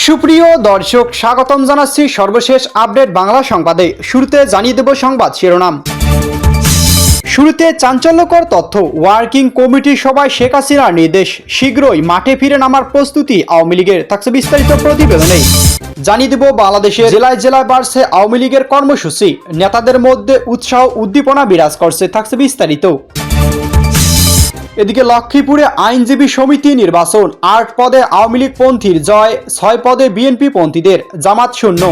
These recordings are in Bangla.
সুপ্রিয় দর্শক, স্বাগতম জানাচ্ছি সর্বশেষ আপডেট বাংলা সংবাদে। শুরুতে জানিয়ে দেব সংবাদ শিরোনাম। শুরুতে চাঞ্চল্যকর তথ্য, ওয়ার্কিং কমিটির সভায় শেখ হাসিনার নির্দেশ, শীঘ্রই মাঠে ফিরে নামার প্রস্তুতি আওয়ামী লীগের। থাকছে বিস্তারিত প্রতিবেদনে। জানিয়ে দেব বাংলাদেশের জেলায় জেলায় বাড়ছে আওয়ামী লীগের কর্মসূচি, নেতাদের মধ্যে উৎসাহ উদ্দীপনা বিরাজ করছে। থাকছে বিস্তারিত। এদিকে লক্ষ্মীপুরে আইনজীবী সমিতি নির্বাচন, ৮ পদে আওয়ামী লীগ পন্থীর জয়, ৬ পদে বিএনপি পন্থীদের, জামাত শূন্য।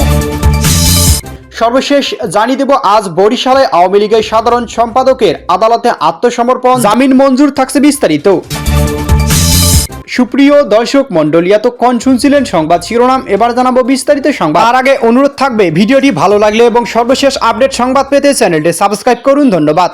সর্বশেষ জানিয়ে দেব আজ বরিশালে আওয়ামী লীগের সাধারণ সম্পাদকের আদালতে আত্মসমর্পণ, জামিন মঞ্জুর। থাকছে বিস্তারিত। সুপ্রিয় দর্শক মন্ডলী, এতক্ষণ শুনছিলেন সংবাদ শিরোনাম, এবার জানাবো বিস্তারিত সংবাদ। তার আগে অনুরোধ থাকবে ভিডিওটি ভালো লাগলে এবং সর্বশেষ আপডেট সংবাদ পেতে চ্যানেলটি সাবস্ক্রাইব করুন। ধন্যবাদ।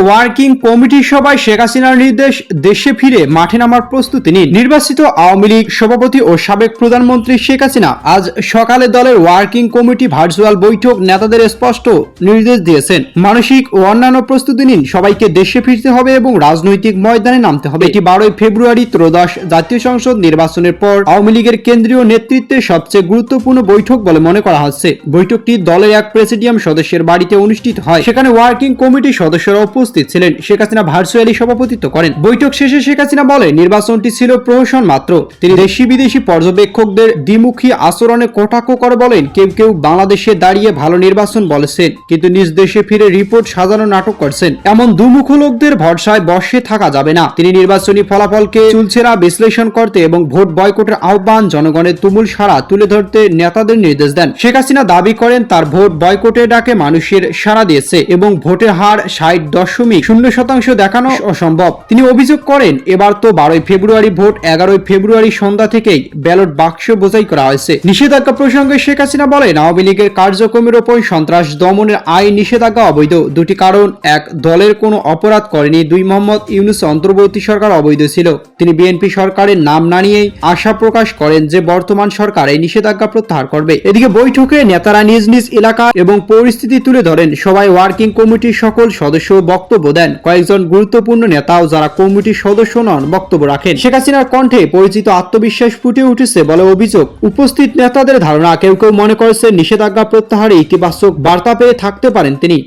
ওয়ার্কিং কমিটির সভায় শেখ হাসিনার নির্দেশ, দেশে ফিরে মাঠে নামার প্রস্তুতি নিন। নির্বাচিত আওয়ামী লীগ সভাপতি ও সাবেক প্রধানমন্ত্রী শেখ হাসিনা আজ সকালে দলের ওয়ার্কিং কমিটি ভার্চুয়াল বৈঠক নেতাদের স্পষ্ট নির্দেশ দিয়েছেন, মানসিক ও অন্যান্য প্রস্তুতি নিন। সবাইকে দেশে ফিরতে হবে এবং রাজনৈতিক ময়দানে নামতে হবে। এটি 12 ফেব্রুয়ারি ত্রয়োদশ জাতীয় সংসদ নির্বাচনের পর আওয়ামী লীগের কেন্দ্রীয় নেতৃত্বের সবচেয়ে গুরুত্বপূর্ণ বৈঠক বলে মনে করা হচ্ছে। বৈঠকটি দলের এক প্রেসিডিয়াম সদস্যের বাড়িতে অনুষ্ঠিত হয়। সেখানে ওয়ার্কিং কমিটির সদস্যরা উপস্থিত ছিলেন। শেখ হাসিনা ভার্চুয়ালি সভাপতিত্ব করেন। বৈঠক শেষে শেখ হাসিনা বলেন, নির্বাচনটি ছিল প্রহসন মাত্র। তিনি দেশি বিদেশি পর্যবেক্ষকদের দ্বিমুখী আচরণে কটাক্ষ করে বলেন, কেউ কেউ বাংলাদেশে দাঁড়িয়ে ভালো নির্বাচন বলেছেন, কিন্তু নিজ দেশে ফিরে রিপোর্ট সাজানো নাটক করছেন। এমন দুমুখ লোকদের ভরসায় বসে থাকা যাবে না। তিনি নির্বাচনী ফলাফলকে চুলচেরা বিশ্লেষণ করতে এবং ভোট বয়কটের আহ্বান, জনগণের তুমুল সাড়া তুলে ধরতে নেতাদের নির্দেশ দেন। শেখ হাসিনা দাবি করেন, তার ভোট বয়কটের ডাকে মানুষের সাড়া দিয়েছে এবং ভোটের হার 60.0% দেখানো অসম্ভব। তিনি অভিযোগ করেন, এবার তো 12 ফেব্রুয়ারি ভোট, 11 ফেব্রুয়ারি সন্ধ্যা থেকেই ব্যালট বাক্স বোঝাই করা হয়েছে। নিষেধাজ্ঞা প্রসঙ্গে শেখ হাসিনা বলেন, আওয়ামী লীগের কার্যক্রমের ওপর সন্ত্রাস দমনের আইন নিষেধাজ্ঞা অবৈধ। দুটি কারণ, এক, দলের কোনো অপরাধ করেনি, 2, মোহাম্মদ ইউনূস অন্তর্বর্তী সরকার অবৈধ ছিল। তিনি বিএনপি সরকারের নাম না নিয়েই আশা প্রকাশ করেন যে বর্তমান সরকার এই নিষেধাজ্ঞা প্রত্যাহার করবে। এদিকে বৈঠকে নেতারা নিজ নিজ এলাকা এবং পরিস্থিতি তুলে ধরেন। সবাই ওয়ার্কিং কমিটির সকল সদস্য বক্তব্য দেন। কয়েকজন গুরুত্বপূর্ণ নেতাও যারা কমিটির সদস্য নন বক্তব্য রাখেন। শেখ হাসিনার কণ্ঠে পরিচিত আত্মবিশ্বাস ফুটে উঠেছে বলে অভিযোগ। উপস্থিত নেতাদের ধারণা, কেউ কেউ মনে করেছেন নিষেধাজ্ঞা প্রত্যাহারে ইতিবাচক বার্তা পেয়ে থাকতে পারেন তিনি।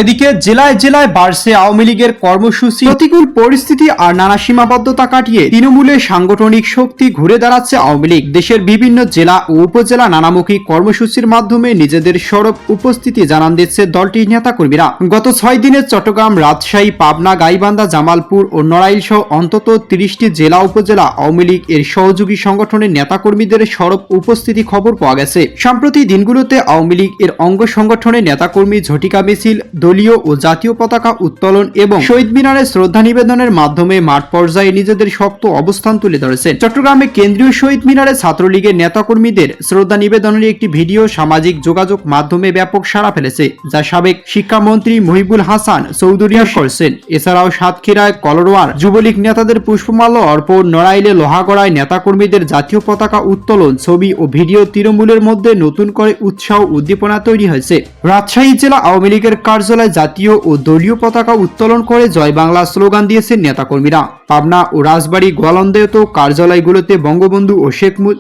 এদিকে জেলায় জেলায় বাড়ছে আওয়ামী লীগের কর্মসূচি, প্রতিকূল পরিস্থিতি আর নানা সীমাবদ্ধতা কাটিয়ে তৃণমূলের সাংগঠনিক শক্তি ঘুরে দাঁড়াচ্ছে আওয়ামী লীগ। দেশের বিভিন্ন জেলা ও উপজেলা নানামুখী কর্মসূচির মাধ্যমে নিজেদের সরব উপস্থিতি জানান দিচ্ছে দলটির নেতাকর্মীরা। গত 6 দিনে চট্টগ্রাম, রাজশাহী, পাবনা, গাইবান্ধা, জামালপুর ও নড়াইল সহ অন্তত 30টি জেলা উপজেলা আওয়ামী লীগ এর সহযোগী সংগঠনের নেতাকর্মীদের সরব উপস্থিতি খবর পাওয়া গেছে। সাম্প্রতিক দিনগুলোতে আওয়ামী লীগ এর অঙ্গ সংগঠনের নেতাকর্মী ঝটিকা মিছিল, দলীয় ও জাতীয় পতাকা উত্তোলন এবং শহীদ মিনারে শ্রদ্ধা নিবেদনের মাধ্যমে মাঠ পর্যায়ে নিজেদের শক্ত অবস্থান তুলে ধরেছেন। চট্টগ্রামে কেন্দ্রীয় শহীদ মিনারে ছাত্রলীগের নেতাকর্মীদের শ্রদ্ধা নিবেদনের একটি ভিডিও সামাজিক যোগাযোগ মাধ্যমে ব্যাপক সাড়া ফেলেছে, যা সাবেক শিক্ষামন্ত্রী মহিবুল হাসান চৌধুরী করছেন। এছাড়াও সাতক্ষীরায় কলরোয়ার যুবলীগ নেতাদের পুষ্পমাল্য অর্পণ, নড়াইলে লোহাগড়ায় নেতাকর্মীদের জাতীয় পতাকা উত্তোলন ছবি ও ভিডিও তৃণমূলের মধ্যে নতুন করে উৎসাহ উদ্দীপনা তৈরি হয়েছে। রাজশাহী জেলা আওয়ামী লীগের কার্যালয়ে জাতীয় ও দলীয় পতাকা উত্তোলন করে জয় বাংলা স্লোগান দিয়েছেন নেতাকর্মীরা। পাবনা ও রাজবাড়ী, গোয়ালন্দেত কার্যালয়গুলোতে বঙ্গবন্ধু ও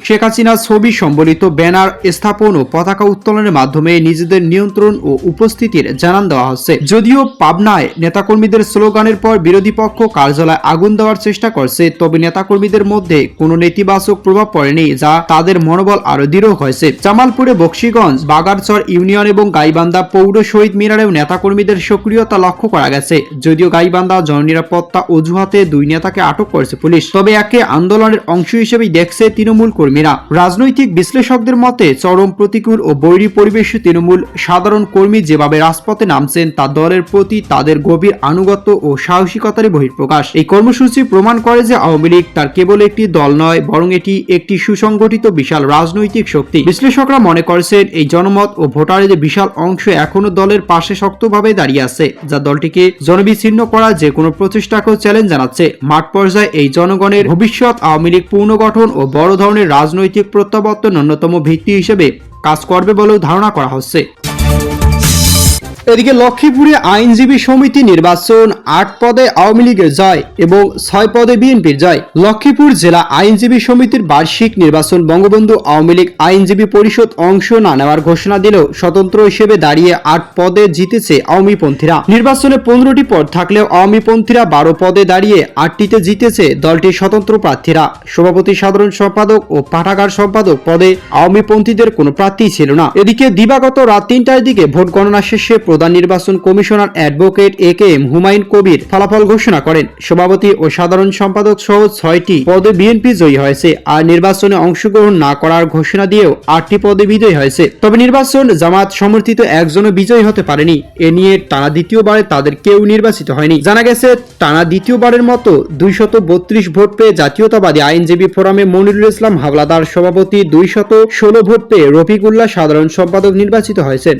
শেখ হাসিনা ছবি সম্বলিত ব্যানার স্থাপন ও পতাকা উত্তোলনের মাধ্যমে নিজেদের নিয়ন্ত্রণ ও উপস্থিতির জানান দেওয়া হচ্ছে। যদিও পাবনায় নেতাকর্মীদের স্লোগানের পর বিরোধী পক্ষ কার্যালয়ে আগুন দেওয়ার চেষ্টা করছে, তবে নেতাকর্মীদের মধ্যে কোনো নেতিবাচক প্রভাব পড়েনি, যা তাদের মনোবল আরো দৃঢ় হয়েছে। জামালপুরে, বক্সিগঞ্জ, বাগারচর ইউনিয়ন এবং গাইবান্ধা পৌর শহীদ মিনারেও নেতাকর্মীদের সক্রিয়তা লক্ষ্য করা গেছে। যদিও গাইবান্ধা জননিরাপত্তা অজুহাতে 2 নেতাকে আটক করেছে পুলিশ, তবে একে আন্দোলনের অংশ হিসেবেই দেখছে তৃণমূল কর্মীরা। রাজনৈতিক বিশ্লেষকদের মতে চরম প্রতিকূল ও বৈরী পরিবেশে তৃণমূল সাধারণ কর্মী যেভাবে রাজপথে নামছেন তা দলের প্রতি তাদের গভীর আনুগত্য ও সাহসিকতার বহিঃপ্রকাশ। এই কর্মসূচি প্রমাণ করে যে আওয়ামী লীগ তার কেবল একটি দল নয়, বরং এটি একটি সুসংগঠিত বিশাল রাজনৈতিক শক্তি। বিশ্লেষকরা মনে করছেন, এই জনমত ও ভোটারের বিশাল অংশ এখনো দলের পাশে শক্তভাবে দাঁড়িয়ে আছে, যা দলটিকে জনবিচ্ছিন্ন করার যে কোনো প্রচেষ্টাকেও চ্যালেঞ্জ জানাচ্ছে। মাঠ পর্যায়ে এই জনগণের ভবিষ্যৎ আওয়ামী লীগ পুনর্গঠন ও বড় ধরনের রাজনৈতিক প্রত্যাবর্তন অন্যতম ভিত্তি হিসেবে কাজ করবে বলেও ধারণা করা হচ্ছে। এদিকে লক্ষ্মীপুরে আইনজীবী সমিতি নির্বাচন, 8 পদে আওয়ামী লীগের জয় এবং 6 পদে বিএনপির জয়। লক্ষ্মীপুর জেলা আইনজীবী সমিতির বার্ষিক নির্বাচন বঙ্গবন্ধু আওয়ামী লীগ আইনজীবী পরিষদ অংশ না নেওয়ার ঘোষণা দিলেও স্বতন্ত্র হিসেবে দাঁড়িয়ে 8 পদে জিতেছে আওয়ামীপন্থীরা। নির্বাচনে 15টি পদ থাকলেও আওয়ামীপন্থীরা 12 পদে দাঁড়িয়ে 8টিতে জিতেছে দলটির স্বতন্ত্র প্রার্থীরা। সভাপতি, সাধারণ সম্পাদক ও পাঠাগার সম্পাদক পদে আওয়ামীপন্থীদের কোনো প্রার্থী ছিল না। এদিকে দিবাগত রাত 3টার দিকে ভোট গণনা শেষে প্রধান নির্বাচন commissioner advocate AKM Humayun Kabir ফলাফল ঘোষণা করেন। সভাপতি ও সাধারণ সম্পাদক সহ 6টি পদে বিএনপি জয়ী হয়েছে, আর নির্বাচনে অংশগ্রহণ না করার ঘোষণা দিয়েও 8টি পদে বিজয়ী হয়েছে। তবে নির্বাচন জামাত সমর্থিত একজনও বিজয়ী হতে পারেনি। এ নিয়ে টানা দ্বিতীয়বারে তাদের কেউ নির্বাচিত হয়নি। জানা গেছে, টানা দ্বিতীয়বারের মতো 232 ভোট পেয়ে জাতীয়তাবাদী আইনজীবী ফোরামে মনিরুল ইসলাম হাওলাদার সভাপতি, 216 ভোট পেয়ে রফিকুল্লাহ সাধারণ সম্পাদক নির্বাচিত হয়েছেন।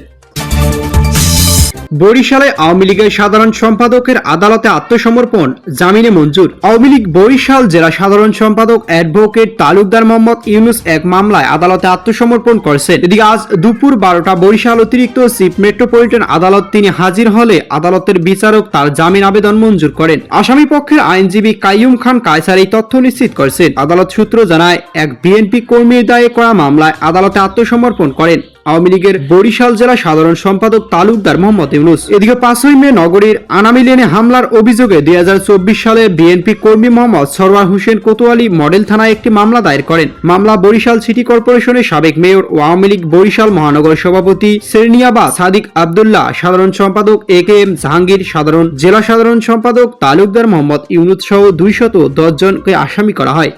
বরিশালে আওয়ামী লীগের সাধারণ সম্পাদকের আদালতে আত্মসমর্পণ, জামিনে মঞ্জুর। আওয়ামী লীগ বরিশাল জেলা সাধারণ সম্পাদক অ্যাডভোকেট তালুকদার মোহাম্মদ ইউনুস এক মামলায় আদালতে আত্মসমর্পণ করেছেন। এদিকে আজ দুপুর 12টা বরিশাল অতিরিক্ত চিফ মেট্রোপলিটন আদালত তিনি হাজির হলে আদালতের বিচারক তার জামিন আবেদন মঞ্জুর করেন। আসামি পক্ষের আইনজীবী কাইয়ুম খান কায়সার এই তথ্য নিশ্চিত করেছেন। আদালত সূত্র জানায়, এক বিএনপি কর্মীর দায়ে করা মামলায় আদালতে আত্মসমর্পণ করেন আওয়ামী লীগের বরিশাল জেলা সাধারণ সম্পাদক তালুকদার মোহাম্মদ ইউনুস। এদিকে 5ই মে নগরীর আনামি লেনে হামলার অভিযোগে 2024 সালে বিএনপি কর্মী মোহাম্মদ সরওয়ার হোসেন কোতোয়ালি মডেল থানায় একটি মামলা দায়ের করেন। মামলা বরিশাল সিটি কর্পোরেশনের সাবেক মেয়র ও আওয়ামী লীগ বরিশাল মহানগর সভাপতি সেরনিয়াবা সাদিক আব্দুল্লাহ, সাধারণ সম্পাদক AKM জাহাঙ্গীর, জেলা সাধারণ সম্পাদক তালুকদার মোহাম্মদ ইউনুস সহ 210 জনকে আসামি করা হয়।